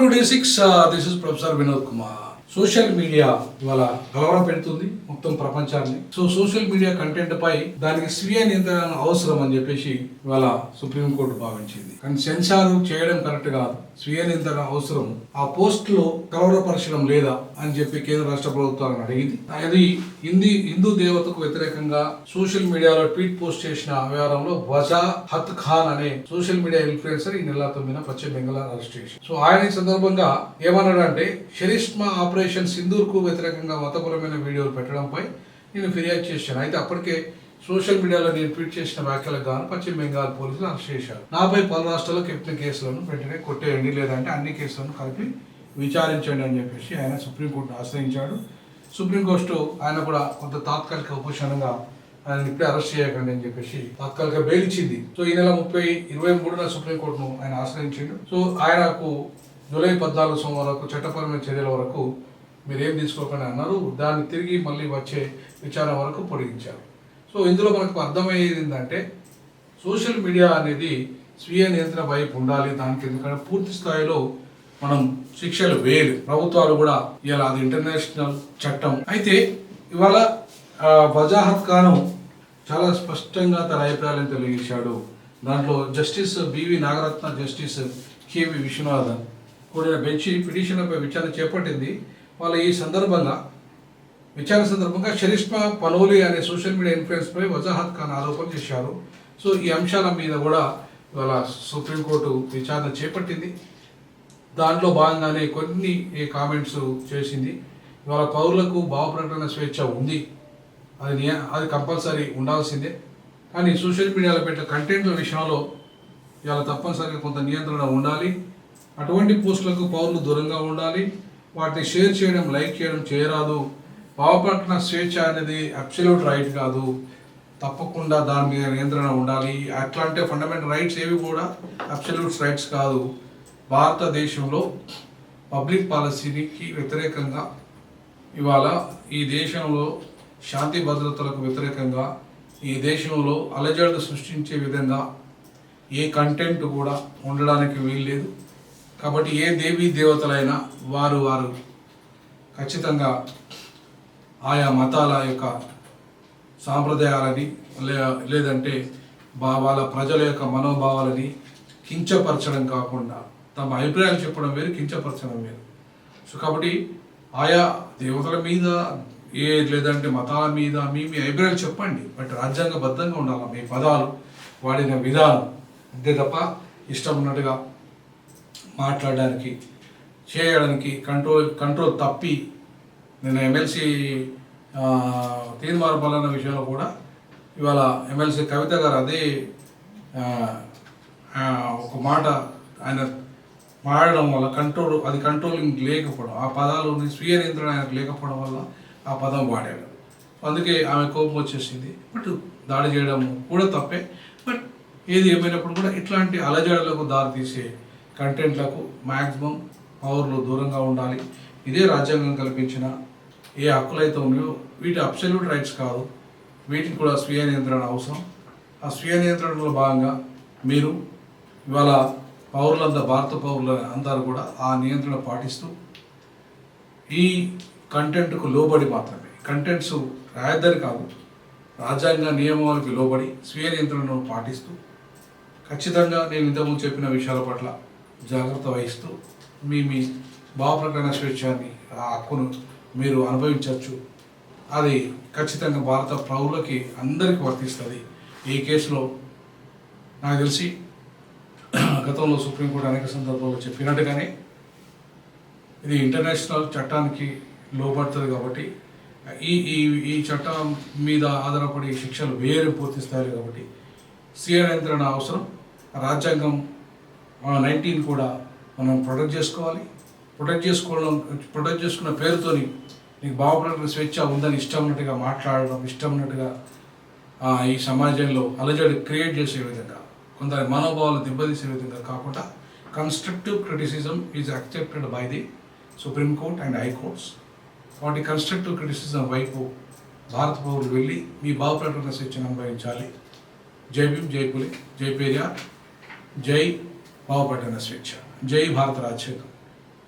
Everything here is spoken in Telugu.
To day 6. This is professor Vinod Kumar. Social media ఇవాళ కలవరం పెడుతుంది మొత్తం ప్రపంచాన్ని. సో సోషల్ మీడియా కంటెంట్ పై దానికి స్వీయ నియంత్రణ అవసరం అని చెప్పేసి ఇవాళ సుప్రీంకోర్టు భావించింది. కానీ సెన్సార్ చేయడం కరెక్ట్ కాదు, స్వీయ నియంత్రణ అవసరం. ఆ పోస్ట్ లో కలవరపరచడం లేదా అని చెప్పి కేంద్ర రాష్ట్ర ప్రభుత్వాలను అడిగింది. అది హిందూ దేవతకు వ్యతిరేకంగా సోషల్ మీడియాలో ట్వీట్ పోస్ట్ చేసిన వ్యవహారంలో వజాహత్ ఖాన్ అనే సోషల్ మీడియా ఇన్ఫ్లుయెన్సర్ ఈ నెల 9న పశ్చిమ బెంగాల్ అరెస్ట్ చేశారు. సో ఆయన ఈ సందర్భంగా ఏమన్నాడంటే, షరిష్మా ఆపరేషన్ సింధూర్ కు వ్యతిరేకంగా మతపరమైన వీడియోలు పెట్టడంపై నేను ఫిర్యాదు చేశాను. అయితే అప్పటికే సోషల్ మీడియాలో నేను ట్వీట్ చేసిన వ్యాఖ్యలకు గాను పశ్చిమ బెంగాల్ పోలీసులు అరెస్ట్ చేశారు. నాపై పలు రాష్ట్రాల్లో కెప్టెన్ కేసులను వెంటనే కొట్టేయండి, లేదంటే అన్ని కేసులను కలిపి విచారించండి అని చెప్పేసి ఆయన సుప్రీంకోర్టును ఆశ్రయించాడు. సుప్రీంకోర్టు ఆయన కూడా కొంత తాత్కాలిక ఉపశమనంగా ఆయన ఇప్పుడే అరెస్ట్ చేయకండి అని చెప్పేసి తాత్కాలిక బెయిల్ ఇచ్చింది. సో ఈ నెల 23న సుప్రీంకోర్టును ఆయన ఆశ్రయించాడు. సో ఆయనకు జూలై 14 సోమవారం వరకు చట్టపరమైన చర్యల వరకు మీరేం తీసుకోకండి అన్నారు. దాన్ని తిరిగి మళ్ళీ వచ్చే విచారణ వరకు పొడిగించారు. సో ఇందులో మనకు అర్థమయ్యేది ఏంటంటే, సోషల్ మీడియా అనేది స్వీయ నియంత్రణ వైపు ఉండాలి. దానికి ఎందుకంటే పూర్తి స్థాయిలో మనం శిక్షలు వేయాలి. ప్రభుత్వాలు కూడా ఇవాళ అది ఇంటర్నేషనల్ చట్టం. అయితే ఇవాళ వజాహత్ ఖాన్ చాలా స్పష్టంగా తన అభిప్రాయాలను తెలియజేశాడు. దాంట్లో justice BV Nagarathna, justice KV Viswanathan కూడిన బెంచ్ పిటిషన్పై విచారణ చేపట్టింది. వాళ్ళ ఈ విచారణ సందర్భంగా షరిష్మా పనోలి అనే సోషల్ మీడియా ఇన్ఫ్లుయెన్స్ పై వజాహత్ ఖాన్ ఆరోపణలు చేశారు. సో ఈ అంశాల మీద కూడా ఇవాళ సుప్రీంకోర్టు విచారణ చేపట్టింది. దాంట్లో భాగంగానే కొన్ని కామెంట్స్ చేసింది. ఇవాళ పౌరులకు భావ ప్రకటన స్వేచ్ఛ ఉంది, అది కంపల్సరీ ఉండాల్సిందే. కానీ సోషల్ మీడియాలో పెట్టే కంటెంట్ల విషయంలో ఇవాళ తప్పనిసరిగా కొంత నియంత్రణ ఉండాలి. అటువంటి పోస్టులకు పౌరులు దూరంగా ఉండాలి. వాటిని షేర్ చేయడం, లైక్ చేయడం చేయరాదు. భావ ప్రకటన స్వేచ్ఛ అనేది అబ్సల్యూట్ రైట్ కాదు, తప్పకుండా దాని మీద నియంత్రణ ఉండాలి. అట్లా అంటే ఫండమెంటల్ రైట్స్ ఏవి కూడా అబ్సల్యూట్ రైట్స్ కాదు. భారతదేశంలో పబ్లిక్ పాలసీకి వ్యతిరేకంగా ఇవాళ ఈ దేశంలో శాంతి భద్రతలకు వ్యతిరేకంగా ఈ దేశంలో అలజడులు సృష్టించే విధంగా ఏ కంటెంట్ కూడా ఉండడానికి వీల్లేదు. కాబట్టి ఏ దేవీ దేవతలైనా వారు ఖచ్చితంగా ఆయా మతాల యొక్క సాంప్రదాయాలని లేదంటే వాళ్ళ ప్రజల యొక్క మనోభావాలని కించపరచడం కాకుండా తమ అభిప్రాయాలు చెప్పడం వేరు, కించపరచడం వేరు. సో కాబట్టి ఆయా దేవతల మీద లేదంటే మతాల మీద మీ అభిప్రాయాలు చెప్పండి, బట్ రాజ్యాంగబద్ధంగా ఉండాలి మీ పదాలు వాడిన విధానం. అంతే తప్ప ఇష్టం ఉన్నట్టుగా మాట్లాడడానికి చేయడానికి కంట్రోల్ తప్పి నేను ఎమ్మెల్సీ తీర్మాన బలన విషయంలో కూడా ఇవాళ ఎమ్మెల్సీ కవిత గారు అదే ఒక మాట ఆయన మారడం వల్ల కంట్రోలింగ్ లేకపోవడం, ఆ పదాలు స్వీయ నియంత్రణ ఆయనకు లేకపోవడం వల్ల ఆ పదం వాడాడు. అందుకే ఆమె కోపం వచ్చేసింది. బట్ దాడి చేయడం కూడా తప్పే. బట్ ఏది ఏమైనప్పుడు కూడా ఇట్లాంటి అలజడులకు దారితీసే కంటెంట్లకు మ్యాక్సిమం పౌరులు దూరంగా ఉండాలి. ఇదే రాజ్యాంగం కల్పించిన ఏ హక్కులైతే ఉన్నాయో వీటి అబ్సల్యూట్ రైట్స్ కాదు, వీటికి కూడా స్వీయ నియంత్రణ అవసరం. ఆ స్వీయ నియంత్రణలో భాగంగా మీరు ఇవాళ భారత పౌరుల అందరూ కూడా ఆ నియంత్రణ పాటిస్తూ ఈ కంటెంట్కు లోబడి మాత్రమే, కంటెంట్స్ రాయద్దని కాదు, రాజ్యాంగ నియమాలకు లోబడి స్వీయ నియంత్రణను పాటిస్తూ ఖచ్చితంగా నేను ఇంతకుముందు చెప్పిన విషయాల పట్ల జాగ్రత్త వహిస్తూ మీ భావ ప్రకటన స్వేచ్ఛని ఆ హక్కును మీరు అనుభవించవచ్చు. అది ఖచ్చితంగా భారత పౌరులకి అందరికీ వర్తిస్తుంది. ఈ కేసులో నాకు తెలిసి గతంలో సుప్రీంకోర్టు అనేక సందర్భాల్లో చెప్పినట్టుగానే ఇది ఇంటర్నేషనల్ చట్టానికి లోబడుతుంది. కాబట్టి ఈ చట్టం మీద ఆధారపడి శిక్షలు వేరే పూర్తి స్థాయిలో కాబట్టి స్వీయ నియంత్రణ అవసరం. రాజ్యాంగం 19 కూడా మనం ప్రొటెక్ట్ చేసుకోవాలి. ప్రొటెక్ట్ చేసుకున్న పేరుతోని నీకు భావప్రకటన స్వేచ్ఛ ఉందని ఇష్టం ఉన్నట్టుగా మాట్లాడడం, ఇష్టం ఉన్నట్టుగా ఈ సమాజంలో అలజడి క్రియేట్ చేసే విధంగా, కొందరి మనోభావాలు దెబ్బతీసే విధంగా కాకుండా constructive criticism is accepted by the supreme court and high courts. వాటి కన్స్ట్రక్టివ్ క్రిటిసిజం వైపు భారత పౌరులు వెళ్ళి మీ భావ ప్రకటన స్వేచ్ఛను అనుభవించాలి. జై భీమ్, జై పులి, జై పెరియార్, జై భావ ప్రకటన స్వేచ్ఛ, జై భారత రాజ్యాంగం.